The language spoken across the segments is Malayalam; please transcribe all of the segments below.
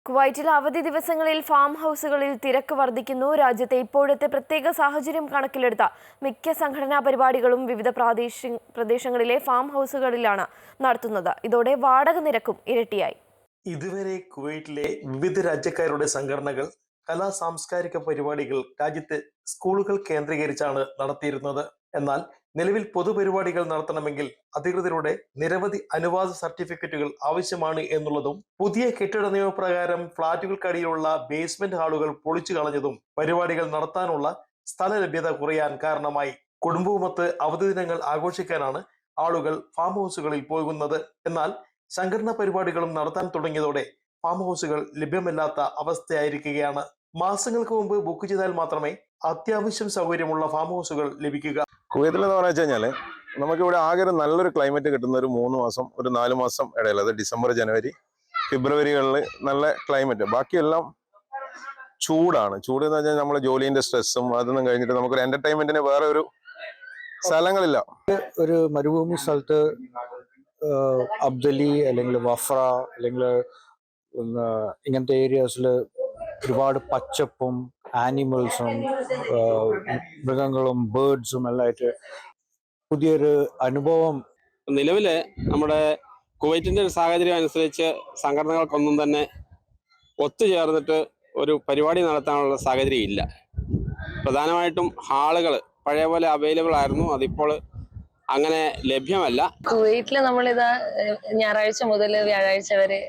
കുവൈറ്റിലെ അവധി ദിവസങ്ങളിൽ ഫാം ഹൗസുകളിൽ തിരക്ക് വർദ്ധിക്കുന്നു. രാജ്യത്തെ ഇപ്പോഴത്തെ പ്രത്യേക സാഹചര്യം കണക്കിലെടുത്ത മിക്ക സംഘടനാ പരിപാടികളും വിവിധ പ്രദേശങ്ങളിലെ ഫാം ഹൗസുകളിലാണ് നടത്തുന്നത്. ഇതോടെ വാടക നിരക്കും ഇരട്ടിയായി. ഇതുവരെ കുവൈറ്റിലെ വിവിധ രാജ്യക്കാരുടെ സംഘടനകൾ കലാ സാംസ്കാരിക പരിപാടികൾ രാജ്യത്തെ സ്കൂളുകൾ കേന്ദ്രീകരിച്ചാണ് നടത്തിയിരുന്നത്. എന്നാൽ നിലവിൽ പൊതുപരിപാടികൾ നടത്തണമെങ്കിൽ അധികൃതരുടെ നിരവധി അനുവാദ സർട്ടിഫിക്കറ്റുകൾ ആവശ്യമാണ് എന്നുള്ളതും പുതിയ കെട്ടിട നിയമപ്രകാരം ഫ്ളാറ്റുകൾക്കടിയിലുള്ള ബേസ്മെന്റ് ഹാളുകൾ പൊളിച്ചു കളഞ്ഞതും പരിപാടികൾ നടത്താനുള്ള സ്ഥല ലഭ്യത കുറയാൻ കാരണമായി. കുടുംബവുമൊത്ത് അവധി ദിനങ്ങൾ ആഘോഷിക്കാനാണ് ആളുകൾ ഫാം ഹൗസുകളിൽ പോകുന്നത്. എന്നാൽ സംഘടനാ പരിപാടികളും നടത്താൻ തുടങ്ങിയതോടെ ഫാം ഹൗസുകൾ ലഭ്യമല്ലാത്ത അവസ്ഥയായിരിക്കുകയാണ്. മാസങ്ങൾക്ക് മുമ്പ് ബുക്ക് ചെയ്താൽ മാത്രമേ അത്യാവശ്യം സൗകര്യമുള്ള ഫാം ഹൗസുകൾ ലഭിക്കുക. കുവൈത്തിൽ എന്ന് പറഞ്ഞു കഴിഞ്ഞാൽ നമുക്കിവിടെ ആകെ ഒരു നല്ലൊരു ക്ലൈമറ്റ് കിട്ടുന്ന ഒരു 3 മാസം, ഒരു 4 മാസം ഇടയിൽ, അത് ഡിസംബർ, ജനുവരി, ഫെബ്രുവരികളിൽ നല്ല ക്ലൈമറ്റ്. ബാക്കിയെല്ലാം ചൂടാണ്. ചൂട് എന്ന് പറഞ്ഞാൽ നമ്മളെ ജോലിന്റെ സ്ട്രെസ്സും അതൊന്നും കഴിഞ്ഞിട്ട് നമുക്കൊരു എന്റർടൈൻമെന്റിന് വേറെ ഒരു സ്ഥലങ്ങളില്ല. ഒരു മരുഭൂമി സ്ഥലത്ത് അബ്ദലി അല്ലെങ്കിൽ വഫ്ര അല്ലെങ്കിൽ ഇങ്ങനത്തെ ഏരിയാസിൽ ഒരുപാട് പച്ചപ്പും ആനിമൽസും മൃഗങ്ങളും ബേർഡ്സും എല്ലാം ആയിട്ട് പുതിയൊരു അനുഭവം. നിലവില് നമ്മുടെ കുവൈറ്റിന്റെ ഒരു സാഹചര്യം അനുസരിച്ച് സംഘടനകൾക്കൊന്നും തന്നെ ഒത്തുചേർന്നിട്ട് ഒരു പരിപാടി നടത്താനുള്ള സാഹചര്യം ഇല്ല. പ്രധാനമായിട്ടും ഹാളുകൾ പഴയ പോലെ അവൈലബിൾ ആയിരുന്നു, അതിപ്പോൾ അങ്ങനെ ലഭ്യമല്ല. കുവൈറ്റില് നമ്മളിതാ ഞായറാഴ്ച മുതൽ വ്യാഴാഴ്ച വരെ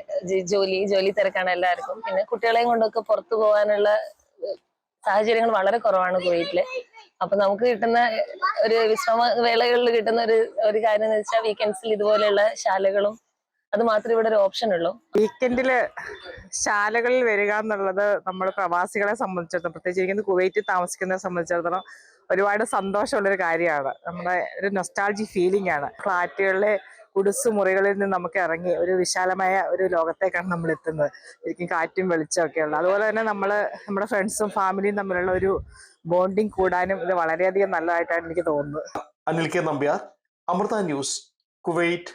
ജോലി തിരക്കാണ് എല്ലാവർക്കും. പിന്നെ കുട്ടികളെയും കൊണ്ടൊക്കെ പുറത്തു പോകാനുള്ള സാഹചര്യങ്ങൾ വളരെ കുറവാണ് കുവൈറ്റില്. അപ്പൊ നമുക്ക് കിട്ടുന്ന ഒരു വിശ്രമ വേളകളിൽ കിട്ടുന്ന ഒരു കാര്യം എന്ന് വെച്ചാൽ വീക്കെൻഡ്സിൽ ഇതുപോലെയുള്ള ശാലകളും, അത് മാത്രമേ ഇവിടെ ഒരു ഓപ്ഷൻ ഉള്ളൂ. വീക്കെൻഡില് ശാലകളിൽ വരിക എന്നുള്ളത് നമ്മൾ പ്രവാസികളെ സംബന്ധിച്ചിടത്തോളം, പ്രത്യേകിച്ച് കുവൈറ്റിൽ താമസിക്കുന്നതിനെ സംബന്ധിച്ചിടത്തോളം ഒരുപാട് സന്തോഷമുള്ളൊരു കാര്യമാണ്. നമ്മുടെ ഒരു നൊസ്റ്റാൾജി ഫീലിംഗ് ആണ്. ഫ്ലാറ്റുകളിലെ കുടിസ് മുറികളിൽ നിന്ന് നമുക്ക് ഇറങ്ങി ഒരു വിശാലമായ ഒരു ലോകത്തേക്കാണ് നമ്മൾ എത്തുന്നത്. ശരിക്കും കാറ്റും വെളിച്ചം ഒക്കെ ഉള്ളത്. അതുപോലെ തന്നെ നമ്മുടെ ഫ്രണ്ട്സും ഫാമിലിയും തമ്മിലുള്ള ഒരു ബോണ്ടിങ് കൂടാനും ഇത് വളരെയധികം നല്ലതായിട്ടാണ് എനിക്ക് തോന്നുന്നത്. Anil K Nambiar, Amrita News, Kuwait.